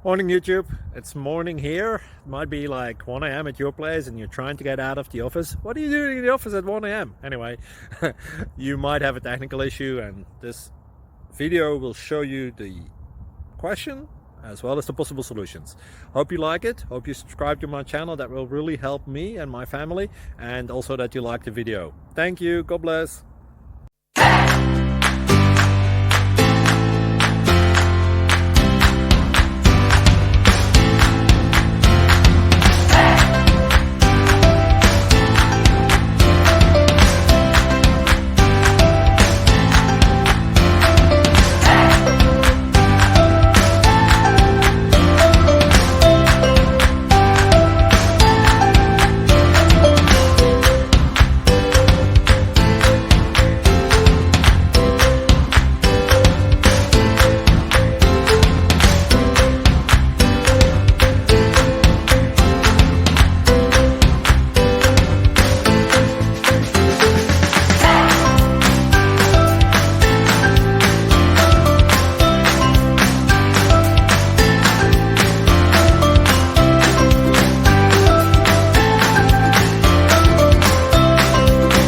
Morning YouTube, it's morning here. It might be like 1 a.m. at your place and you're trying to get out of the office. What are you doing in the office at 1 a.m.? Anyway, you might have a technical issue and this video will show you the question as well as the possible solutions. Hope you like it, hope you subscribe to my channel. That will really help me and my family, and also that you like the video. Thank you, God bless.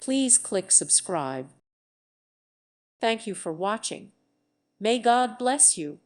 Please click subscribe. Thank you for watching. May God bless you.